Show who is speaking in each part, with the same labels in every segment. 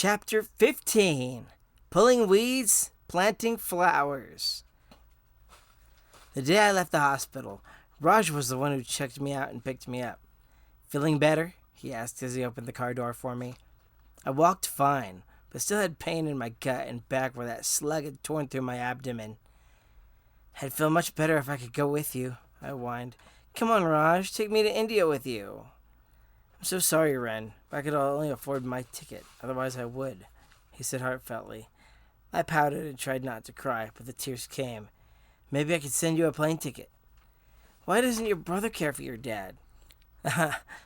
Speaker 1: Chapter 15. Pulling Weeds, Planting Flowers. The day I left the hospital, Raj was the one who checked me out and picked me up. "Feeling better?" he asked as he opened the car door for me. I walked fine, but still had pain in my gut and back where that slug had torn through my abdomen. "I'd feel much better if I could go with you," I whined. "Come on, Raj, take me to India with you." "I'm so sorry, Ren, but I could only afford my ticket. Otherwise I would," he said heartfeltly. I pouted and tried not to cry, but the tears came. "Maybe I could send you a plane ticket." "Why doesn't your brother care for your dad?"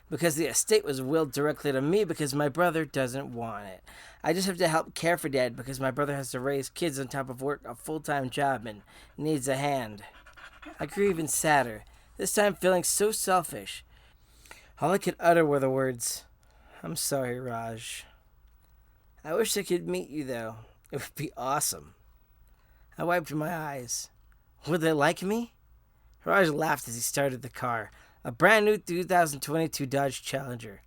Speaker 1: "Because the estate was willed directly to me because my brother doesn't want it. I just have to help care for Dad because my brother has to raise kids on top of work a full-time job and needs a hand." I grew even sadder, this time feeling so selfish. All I could utter were the words, "I'm sorry, Raj." "I wish I could meet you, though. It would be awesome." I wiped my eyes. Would they like me? Raj laughed as he started the car, a brand new 2022 Dodge Challenger.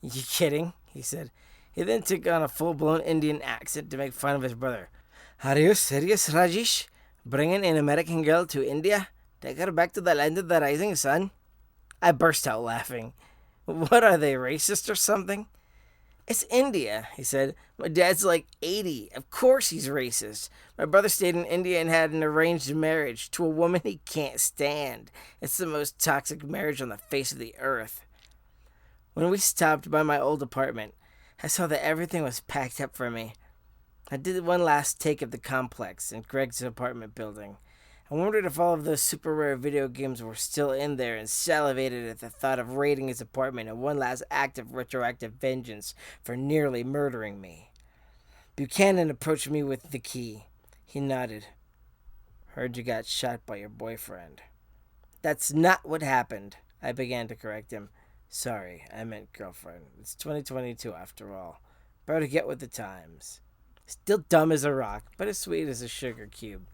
Speaker 1: "You kidding?" he said. He then took on a full-blown Indian accent to make fun of his brother. "Are you serious, Rajesh? Bringing an American girl to India? Take her back to the land of the rising sun?" I burst out laughing. "What are they, racist or something?" "It's India," he said. "My dad's like 80. Of course he's racist. My brother stayed in India and had an arranged marriage to a woman he can't stand. It's the most toxic marriage on the face of the earth." When we stopped by my old apartment, I saw that everything was packed up for me. I did one last take of the complex in Greg's apartment building. I wondered if all of those super rare video games were still in there and salivated at the thought of raiding his apartment in one last act of retroactive vengeance for nearly murdering me. Buchanan approached me with the key. He nodded. "Heard you got shot by your boyfriend." "That's not what happened," I began to correct him. "Sorry, I meant girlfriend. It's 2022 after all. Better get with the times." Still dumb as a rock, but as sweet as a sugar cube.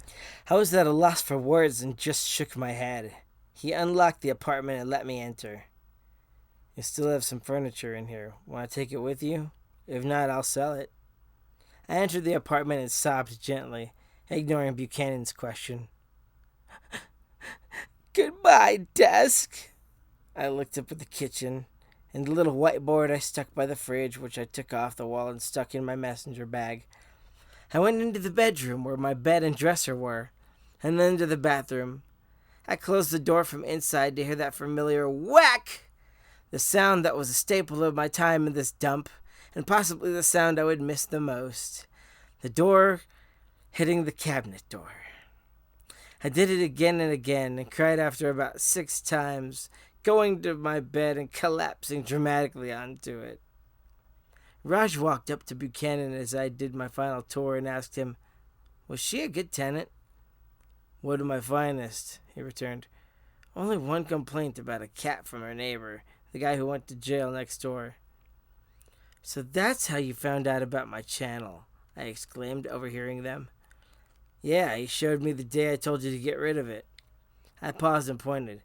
Speaker 1: I was at a loss for words and just shook my head. He unlocked the apartment and let me enter. "You still have some furniture in here. Want to take it with you? If not, I'll sell it." I entered the apartment and sobbed gently, ignoring Buchanan's question. "Goodbye, desk." I looked up at the kitchen and the little whiteboard I stuck by the fridge, which I took off the wall and stuck in my messenger bag. I went into the bedroom where my bed and dresser were, and then to the bathroom. I closed the door from inside to hear that familiar whack, the sound that was a staple of my time in this dump, and possibly the sound I would miss the most. The door hitting the cabinet door. I did it again and again and cried after about 6 times, going to my bed and collapsing dramatically onto it. Raj walked up to Buchanan as I did my final tour and asked him, "Was she a good tenant?" "One of my finest," he returned. "Only one complaint about a cat from her neighbor, the guy who went to jail next door." "So that's how you found out about my channel," I exclaimed, overhearing them. "Yeah, he showed me the day I told you to get rid of it." I paused and pointed.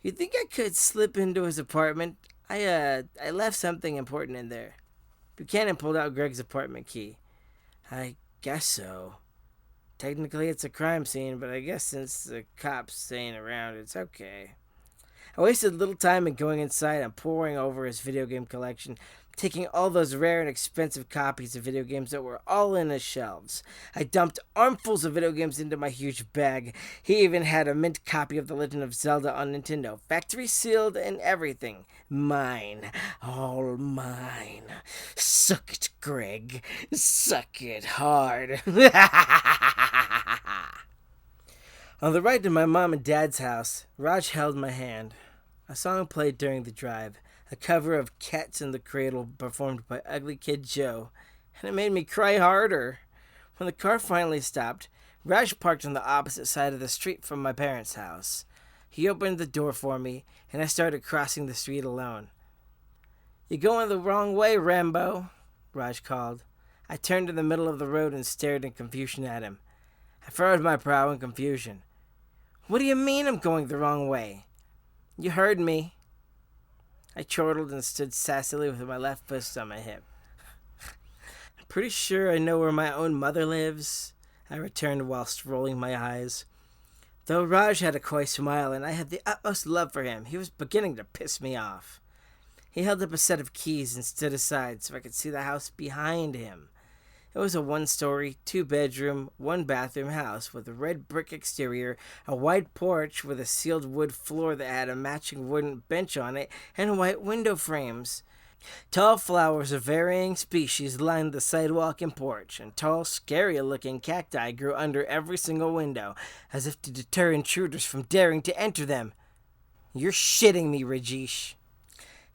Speaker 1: "You think I could slip into his apartment? I left something important in there." Buchanan pulled out Greg's apartment key. "I guess so. Technically it's a crime scene, but I guess since the cops ain't around, it's okay." I wasted little time in going inside and poring over his video game collection, taking all those rare and expensive copies of video games that were all in his shelves. I dumped armfuls of video games into my huge bag. He even had a mint copy of The Legend of Zelda on Nintendo, factory sealed and everything. Mine. All mine. Suck it, Greg. Suck it hard. On the ride to my mom and dad's house, Raj held my hand. A song played during the drive, a cover of Cats in the Cradle performed by Ugly Kid Joe, and it made me cry harder. When the car finally stopped, Raj parked on the opposite side of the street from my parents' house. He opened the door for me, and I started crossing the street alone. "You're going the wrong way, Rambo," Raj called. I turned in the middle of the road and stared in confusion at him. I furrowed my brow in confusion. "What do you mean I'm going the wrong way?" "You heard me." I chortled and stood sassily with my left fist on my hip. Pretty sure I know where my own mother lives, I returned whilst rolling my eyes. Though Raj had a coy smile and I had the utmost love for him, he was beginning to piss me off. He held up a set of keys and stood aside so I could see the house behind him. It was a one-story, two-bedroom, one-bathroom house with a red brick exterior, a wide porch with a sealed wood floor that had a matching wooden bench on it, and white window frames. Tall flowers of varying species lined the sidewalk and porch, and tall, scary-looking cacti grew under every single window, as if to deter intruders from daring to enter them. "You're shitting me, Rajesh."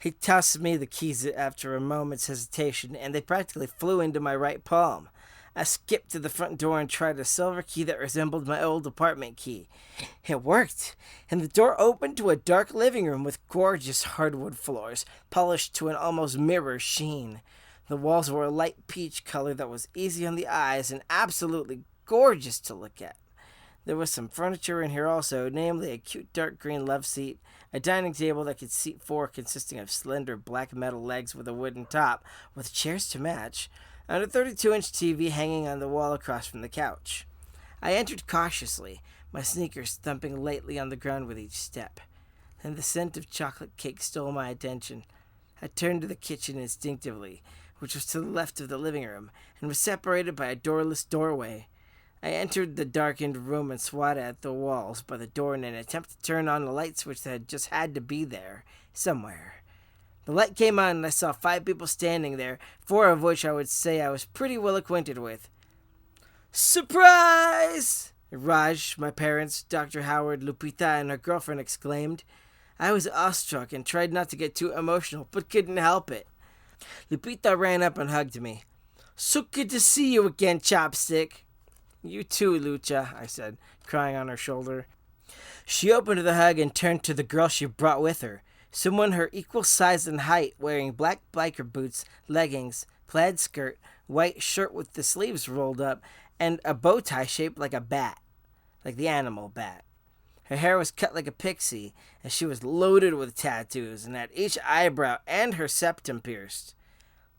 Speaker 1: He tossed me the keys after a moment's hesitation, and they practically flew into my right palm. I skipped to the front door and tried a silver key that resembled my old apartment key. It worked, and the door opened to a dark living room with gorgeous hardwood floors, polished to an almost mirror sheen. The walls were a light peach color that was easy on the eyes and absolutely gorgeous to look at. There was some furniture in here also, namely a cute dark green love seat, a dining table that could seat four consisting of slender black metal legs with a wooden top, with chairs to match, and a 32-inch TV hanging on the wall across from the couch. I entered cautiously, my sneakers thumping lightly on the ground with each step. Then the scent of chocolate cake stole my attention. I turned to the kitchen instinctively, which was to the left of the living room, and was separated by a doorless doorway. I entered the darkened room and swatted at the walls by the door in an attempt to turn on the light switch that just had to be there, somewhere. The light came on and I saw 5 people standing there, 4 of which I would say I was pretty well acquainted with. "Surprise!" Raj, my parents, Dr. Howard, Lupita, and her girlfriend exclaimed. I was awestruck and tried not to get too emotional, but couldn't help it. Lupita ran up and hugged me. "So good to see you again, Chopstick." "You too, Lucha," I said, crying on her shoulder. She opened the hug and turned to the girl she brought with her, someone her equal size and height, wearing black biker boots, leggings, plaid skirt, white shirt with the sleeves rolled up, and a bow tie shaped like a bat, like the animal bat. Her hair was cut like a pixie, and she was loaded with tattoos, and had each eyebrow and her septum pierced.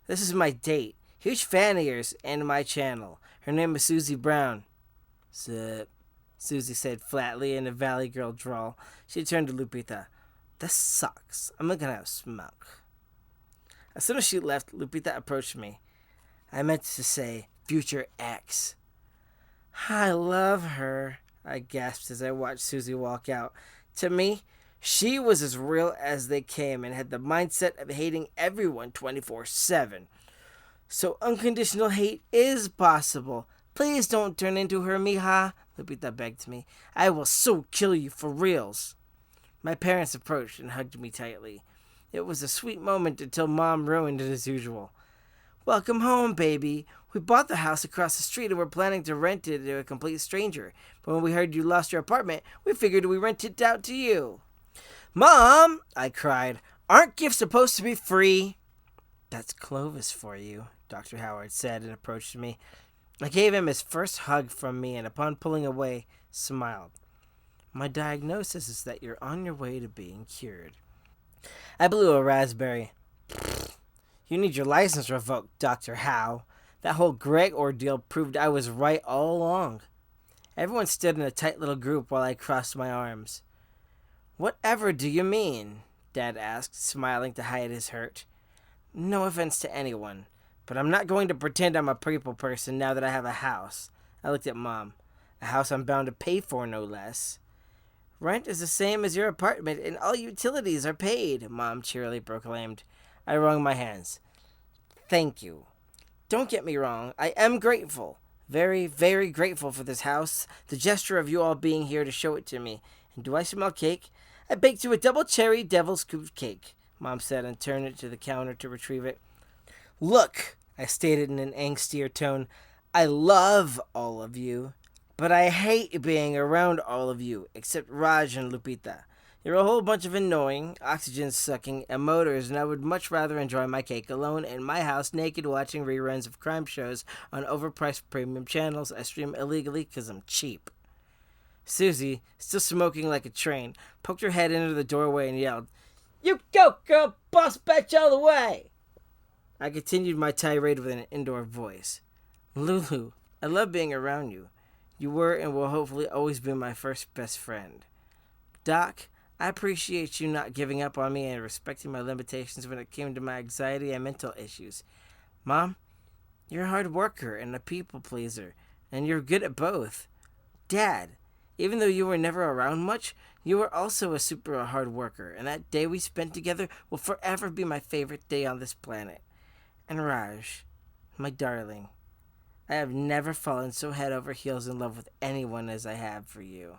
Speaker 1: "This is my date. Huge fan of yours and my channel. Her name is Susie Brown." "Sup?" Susie said flatly in a Valley Girl drawl. She turned to Lupita. "This sucks. I'm gonna have smoke." As soon as she left, Lupita approached me. "I meant to say future ex." "I love her," I gasped as I watched Susie walk out. To me, she was as real as they came and had the mindset of hating everyone 24/7. "So unconditional hate is possible. Please don't turn into her, mija," Lupita begged me. "I will so kill you for reals." My parents approached and hugged me tightly. It was a sweet moment until Mom ruined it as usual. "Welcome home, baby. We bought the house across the street and we're planning to rent it to a complete stranger. But when we heard you lost your apartment, we figured we'd rent it out to you." "Mom!" I cried. "Aren't gifts supposed to be free?" "That's Clovis for you," Dr. Howard said and approached me. I gave him his first hug from me and upon pulling away, smiled. "My diagnosis is that you're on your way to being cured." I blew a raspberry. "You need your license revoked, Dr. Howe. That whole Greg ordeal proved I was right all along." Everyone stood in a tight little group while I crossed my arms. "Whatever do you mean?" Dad asked, smiling to hide his hurt. "No offense to anyone, but I'm not going to pretend I'm a people person now that I have a house." I looked at Mom. "A house I'm bound to pay for, no less." "Rent is the same as your apartment, and all utilities are paid," Mom cheerily proclaimed. I wrung my hands. "Thank you. Don't get me wrong, I am grateful. Very, very grateful for this house, the gesture of you all being here to show it to me. And do I smell cake? I baked you a double cherry devil scooped cake," Mom said and turned it to the counter to retrieve it. "Look," I stated in an angstier tone, "I love all of you, but I hate being around all of you, except Raj and Lupita. You're a whole bunch of annoying, oxygen-sucking emoters, and I would much rather enjoy my cake alone in my house naked watching reruns of crime shows on overpriced premium channels I stream illegally because I'm cheap." Susie, still smoking like a train, poked her head into the doorway and yelled, "You go, girl! Boss bitch all the way!" I continued my tirade with an indoor voice. Lulu, I love being around you. You were and will hopefully always be my first best friend. Doc, I appreciate you not giving up on me and respecting my limitations when it came to my anxiety and mental issues. Mom, you're a hard worker and a people pleaser, and you're good at both. Dad, even though you were never around much, you were also a super hard worker, and that day we spent together will forever be my favorite day on this planet. And Raj, my darling, I have never fallen so head over heels in love with anyone as I have for you.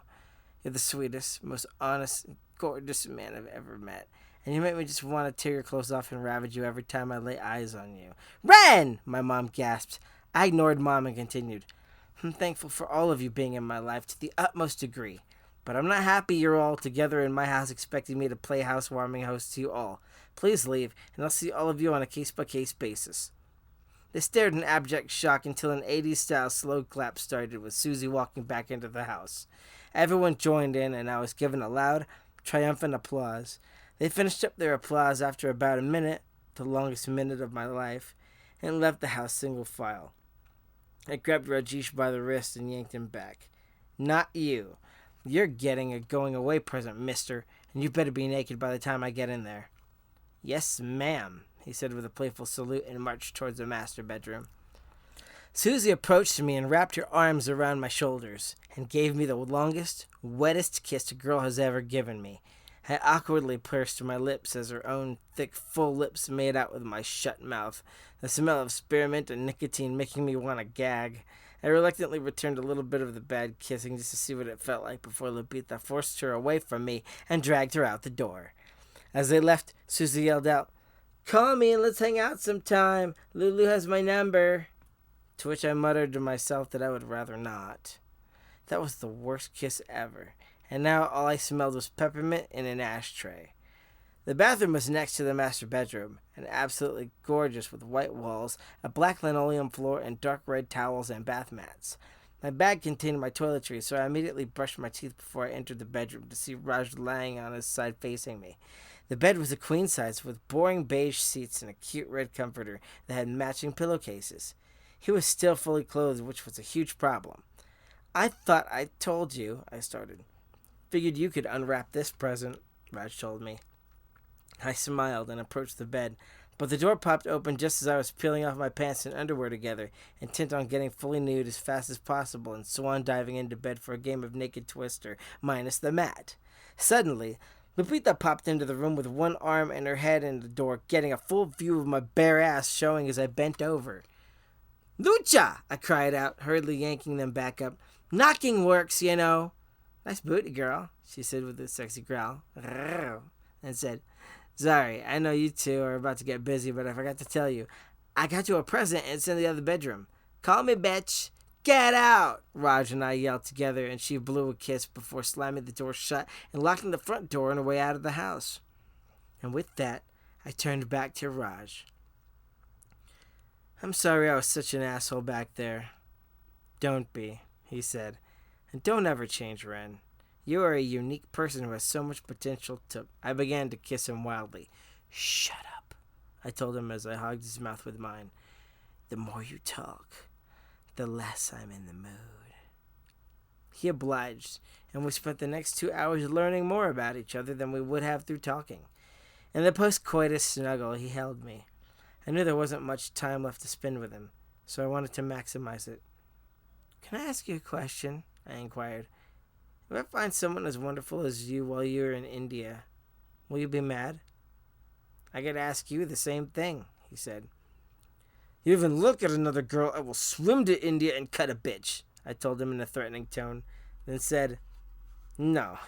Speaker 1: You're the sweetest, most honest, and gorgeous man I've ever met. And you make me just want to tear your clothes off and ravage you every time I lay eyes on you. Ren! My mom gasped. I ignored Mom and continued. I'm thankful for all of you being in my life to the utmost degree. But I'm not happy you're all together in my house expecting me to play housewarming host to you all. Please leave, and I'll see all of you on a case-by-case basis. They stared in abject shock until an 80s-style slow clap started with Susie walking back into the house. Everyone joined in, and I was given a loud, triumphant applause. They finished up their applause after about a minute, the longest minute of my life, and left the house single file. I grabbed Rajesh by the wrist and yanked him back. Not you. You're getting a going-away present, mister, and you better be naked by the time I get in there. Yes, ma'am, he said with a playful salute and marched towards the master bedroom. Susie approached me and wrapped her arms around my shoulders and gave me the longest, wettest kiss a girl has ever given me. I awkwardly pursed my lips as her own thick, full lips made out with my shut mouth, the smell of spearmint and nicotine making me want to gag. I reluctantly returned a little bit of the bad kissing just to see what it felt like before Lupita forced her away from me and dragged her out the door. As they left, Susie yelled out, Call me and let's hang out sometime. Lulu has my number. To which I muttered to myself that I would rather not. That was the worst kiss ever, and now all I smelled was peppermint in an ashtray. The bathroom was next to the master bedroom, and absolutely gorgeous with white walls, a black linoleum floor, and dark red towels and bath mats. My bag contained my toiletries, so I immediately brushed my teeth before I entered the bedroom to see Raj lying on his side facing me. The bed was a queen size with boring beige seats and a cute red comforter that had matching pillowcases. He was still fully clothed, which was a huge problem. I thought I told you, I started. Figured you could unwrap this present, Raj told me. I smiled and approached the bed, but the door popped open just as I was peeling off my pants and underwear together, intent on getting fully nude as fast as possible and swan diving into bed for a game of Naked Twister, minus the mat. Suddenly, Lupita popped into the room with one arm and her head in the door, getting a full view of my bare ass showing as I bent over. Lucha! I cried out, hurriedly yanking them back up. Knocking works, you know. Nice booty, girl, she said with a sexy growl. And said, Sorry, I know you two are about to get busy, but I forgot to tell you. I got you a present and it's in the other bedroom. Call me, bitch. Get out! Raj and I yelled together, and she blew a kiss before slamming the door shut and locking the front door on her way out of the house. And with that, I turned back to Raj. I'm sorry I was such an asshole back there. Don't be, he said. And don't ever change, Ren. You are a unique person who has so much potential to... I began to kiss him wildly. Shut up, I told him as I hugged his mouth with mine. The more you talk, the less I'm in the mood. He obliged, and we spent the next 2 hours learning more about each other than we would have through talking. In the post-coitus snuggle, he held me. I knew there wasn't much time left to spend with him, so I wanted to maximize it. Can I ask you a question? I inquired. If I find someone as wonderful as you while you're in India, will you be mad? I could ask you the same thing, he said. You even look at another girl, I will swim to India and cut a bitch, I told him in a threatening tone, then said, No,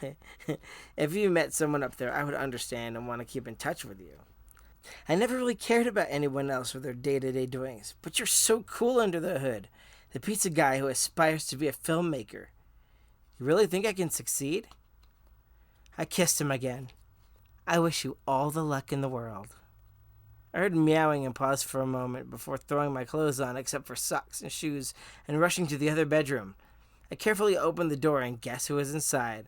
Speaker 1: if you met someone up there, I would understand and want to keep in touch with you. I never really cared about anyone else or their day-to-day doings, but you're so cool under the hood, the pizza guy who aspires to be a filmmaker. You really think I can succeed? I kissed him again. I wish you all the luck in the world. I heard meowing and paused for a moment before throwing my clothes on except for socks and shoes and rushing to the other bedroom. I carefully opened the door and guess who was inside?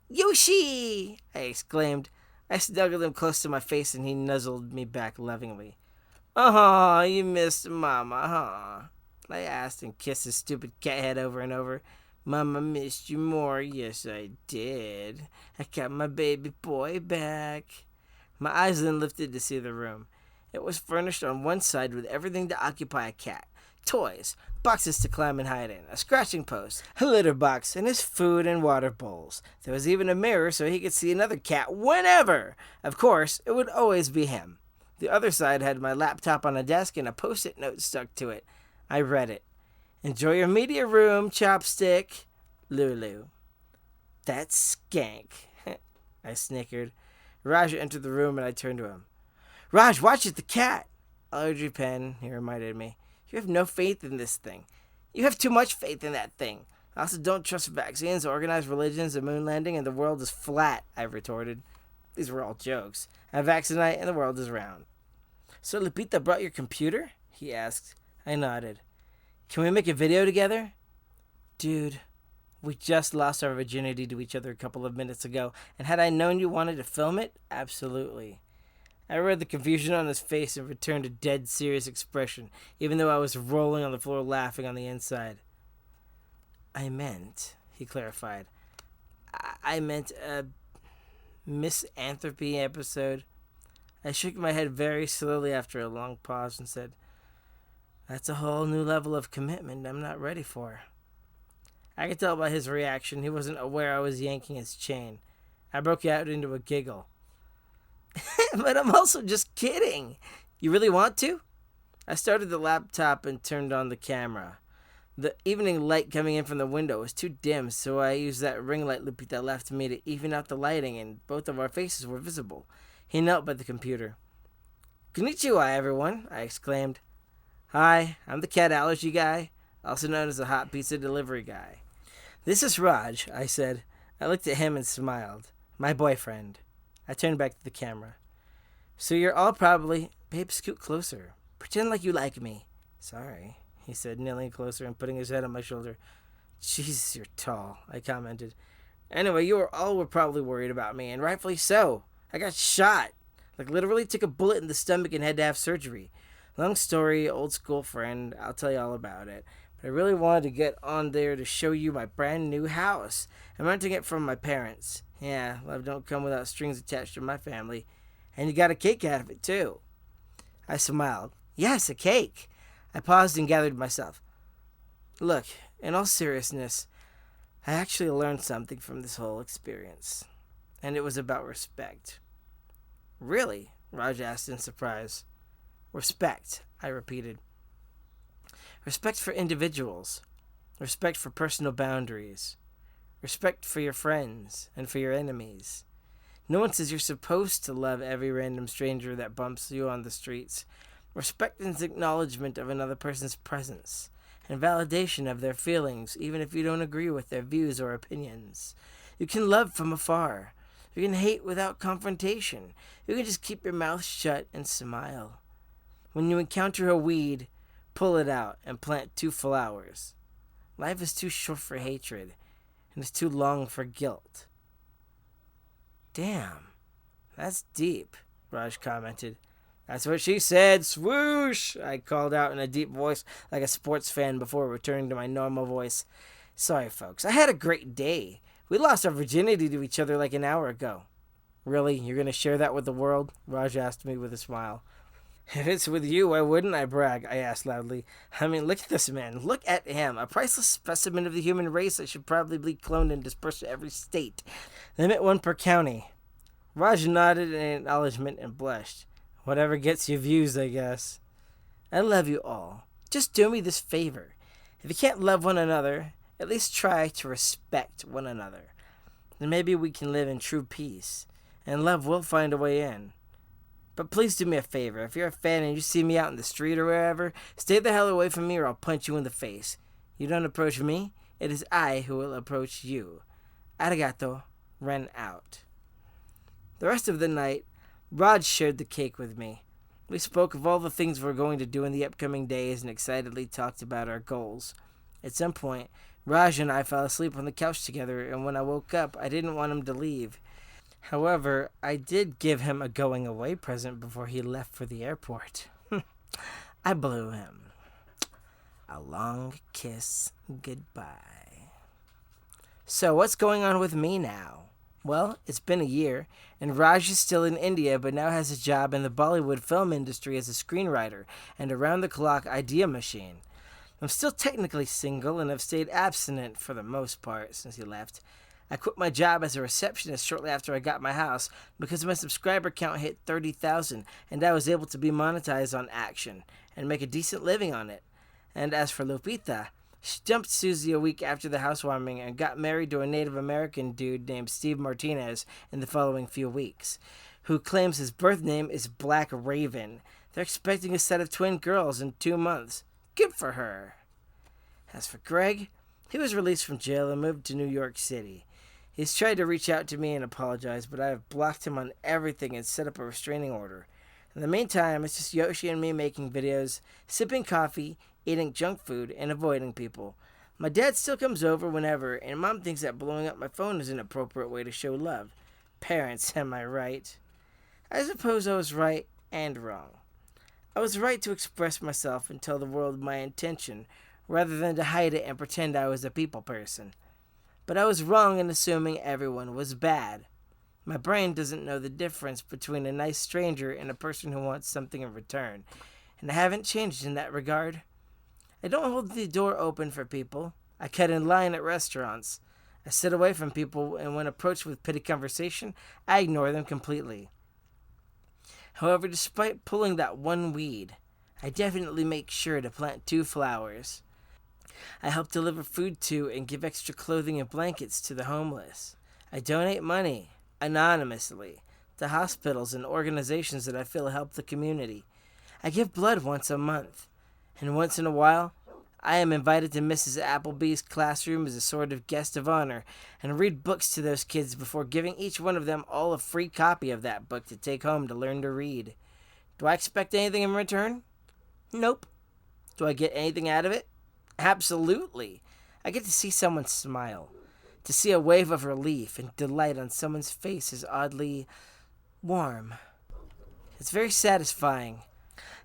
Speaker 1: Yoshi! I exclaimed. I snuggled him close to my face and he nuzzled me back lovingly. Oh, you missed Mama, huh? I asked and kissed his stupid cat head over and over. Mama missed you more. Yes, I did. I got my baby boy back. My eyes then lifted to see the room. It was furnished on one side with everything to occupy a cat. Toys, boxes to climb and hide in, a scratching post, a litter box, and his food and water bowls. There was even a mirror so he could see another cat whenever. Of course, it would always be him. The other side had my laptop on a desk and a post-it note stuck to it. I read it. Enjoy your media room, Chopstick. Lulu. That skank. I snickered. Raj entered the room and I turned to him. Raj, watch it, the cat. Audrey Penn, he reminded me. You have no faith in this thing. You have too much faith in that thing. I also don't trust vaccines, organized religions, the moon landing, and the world is flat, I retorted. These were all jokes. I vaccinate and the world is round. So Lupita brought your computer? He asked. I nodded. Can we make a video together? Dude, we just lost our virginity to each other a couple of minutes ago, and had I known you wanted to film it, absolutely. I read the confusion on his face and returned a dead serious expression, even though I was rolling on the floor laughing on the inside. I meant, he clarified, I meant a misanthropy episode. I shook my head very slowly after a long pause and said, that's a whole new level of commitment I'm not ready for. I could tell by his reaction he wasn't aware I was yanking his chain. I broke out into a giggle. But I'm also just kidding. You really want to? I started the laptop and turned on the camera. The evening light coming in from the window was too dim, so I used that ring light Lupita left me to even out the lighting, and both of our faces were visible. He knelt by the computer. Konnichiwa, everyone, I exclaimed. Hi, I'm the cat allergy guy, also known as the hot pizza delivery guy. This is Raj, I said. I looked at him and smiled. My boyfriend. I turned back to the camera. So you're all probably... Babe, scoot closer. Pretend like you like me. Sorry, he said, kneeling closer and putting his head on my shoulder. Jesus, you're tall, I commented. Anyway, you all were probably worried about me, and rightfully so. I got shot. Like, literally took a bullet in the stomach and had to have surgery. Long story, old school friend. I'll tell you all about it. But I really wanted to get on there to show you my brand new house. I'm renting it from my parents. Yeah, love don't come without strings attached to my family. And you got a cake out of it, too. I smiled. Yes, a cake. I paused and gathered myself. Look, in all seriousness, I actually learned something from this whole experience. And it was about respect. Really? Raj asked in surprise. Respect, I repeated. Respect for individuals. Respect for personal boundaries. Respect for your friends and for your enemies. No one says you're supposed to love every random stranger that bumps you on the streets. Respect is acknowledgement of another person's presence and validation of their feelings, even if you don't agree with their views or opinions. You can love from afar. You can hate without confrontation. You can just keep your mouth shut and smile. When you encounter a weed, pull it out and plant 2 flowers. Life is too short for hatred, and it's too long for guilt. Damn, that's deep, Raj commented. That's what she said, swoosh, I called out in a deep voice like a sports fan before returning to my normal voice. Sorry, folks, I had a great day. We lost our virginity to each other like an hour ago. Really, you're going to share that with the world? Raj asked me with a smile. If it's with you, why wouldn't I brag? I asked loudly. I mean, look at this man. Look at him. A priceless specimen of the human race that should probably be cloned and dispersed to every state. Limit 1 per county. Raj nodded in acknowledgement and blushed. Whatever gets you views, I guess. I love you all. Just do me this favor. If you can't love one another, at least try to respect one another. Then maybe we can live in true peace, and love will find a way in. But please do me a favor. If you're a fan and you see me out in the street or wherever, stay the hell away from me or I'll punch you in the face. You don't approach me, it is I who will approach you. Arigato. Ren out. The rest of the night, Raj shared the cake with me. We spoke of all the things we're going to do in the upcoming days and excitedly talked about our goals. At some point, Raj and I fell asleep on the couch together, and when I woke up, I didn't want him to leave. However, I did give him a going-away present before he left for the airport. I blew him a long kiss goodbye. So what's going on with me now? Well, it's been a year, and Raj is still in India but now has a job in the Bollywood film industry as a screenwriter and around-the-clock idea machine. I'm still technically single and have stayed abstinent for the most part since he left. I quit my job as a receptionist shortly after I got my house because my subscriber count hit 30,000 and I was able to be monetized on Action and make a decent living on it. And as for Lupita, she dumped Susie a week after the housewarming and got married to a Native American dude named Steve Martinez in the following few weeks, who claims his birth name is Black Raven. They're expecting a set of twin girls in 2 months. Good for her. As for Greg, he was released from jail and moved to New York City. He's tried to reach out to me and apologize, but I have blocked him on everything and set up a restraining order. In the meantime, it's just Yoshi and me making videos, sipping coffee, eating junk food, and avoiding people. My dad still comes over whenever, and Mom thinks that blowing up my phone is an appropriate way to show love. Parents, am I right? I suppose I was right and wrong. I was right to express myself and tell the world my intention, rather than to hide it and pretend I was a people person. But I was wrong in assuming everyone was bad. My brain doesn't know the difference between a nice stranger and a person who wants something in return, and I haven't changed in that regard. I don't hold the door open for people. I cut in line at restaurants. I sit away from people, and when approached with petty conversation, I ignore them completely. However, despite pulling that one weed, I definitely make sure to plant 2 flowers. I help deliver food to and give extra clothing and blankets to the homeless. I donate money, anonymously, to hospitals and organizations that I feel help the community. I give blood once a month. And once in a while, I am invited to Mrs. Appleby's classroom as a sort of guest of honor and read books to those kids before giving each one of them all a free copy of that book to take home to learn to read. Do I expect anything in return? Nope. Do I get anything out of it? Absolutely. I get to see someone smile. To see a wave of relief and delight on someone's face is oddly warm. It's very satisfying.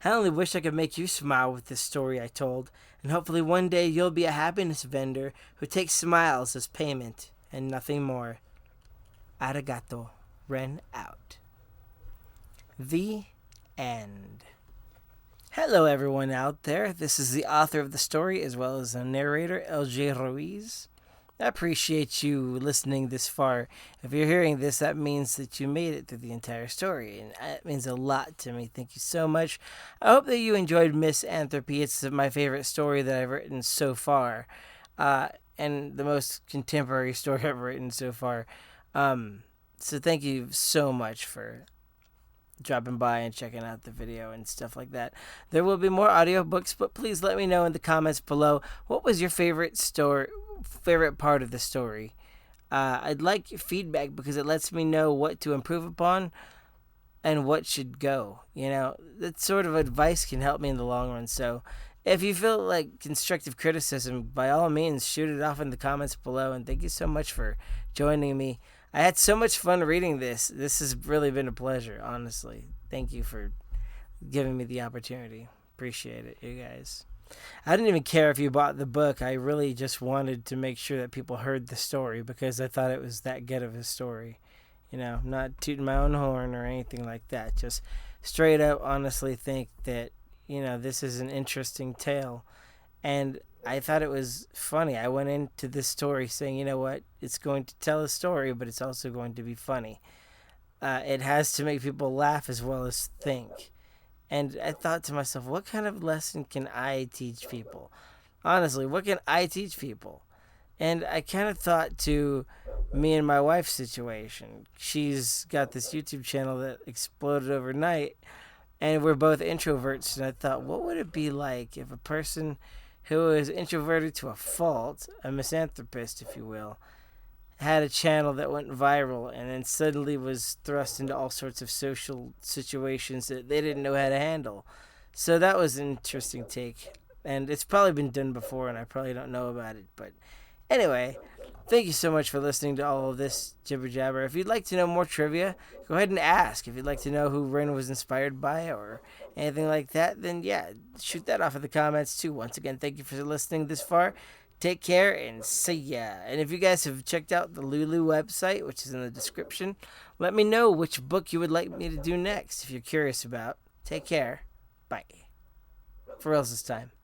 Speaker 1: I only wish I could make you smile with this story I told, and hopefully one day you'll be a happiness vendor who takes smiles as payment and nothing more. Arigato. Ren out. The end. Hello everyone out there. This is the author of the story as well as the narrator, LJ Ruiz. I appreciate you listening this far. If you're hearing this, that means that you made it through the entire story, and that means a lot to me. Thank you so much. I hope that you enjoyed Misanthropy. It's my favorite story that I've written so far, and the most contemporary story I've written so far. So thank you so much for dropping by and checking out the video and stuff like that. There will be more audiobooks, but please let me know in the comments below what was your favorite part of the story. I'd like your feedback because it lets me know what to improve upon and what should go. You know, that sort of advice can help me in the long run. So if you feel like constructive criticism, by all means, shoot it off in the comments below. And thank you so much for joining me. I had so much fun reading this. This has really been a pleasure, honestly. Thank you for giving me the opportunity. Appreciate it, you guys. I didn't even care if you bought the book. I really just wanted to make sure that people heard the story because I thought it was that good of a story. You know, I'm not tooting my own horn or anything like that. Just straight up honestly think that, you know, this is an interesting tale. And I thought it was funny. I went into this story saying, you know what, it's going to tell a story, but it's also going to be funny. It has to make people laugh as well as think. And I thought to myself, what kind of lesson can I teach people? Honestly, what can I teach people? And I kind of thought to me and my wife's situation. She's got this YouTube channel that exploded overnight, and we're both introverts. And I thought, what would it be like if a person who is introverted to a fault, a misanthropist, if you will, had a channel that went viral and then suddenly was thrust into all sorts of social situations that they didn't know how to handle. So that was an interesting take. And it's probably been done before and I probably don't know about it. But anyway, Thank you so much for listening to all of this jibber jabber. If you'd like to know more trivia, go ahead and ask. If you'd like to know who Ren was inspired by or anything like that, then yeah, shoot that off in the comments too. Once again, thank you for listening this far. Take care and see ya. And if you guys have checked out the Lulu website, which is in the description, let me know which book you would like me to do next if you're curious about. Take care. Bye. For reals this time.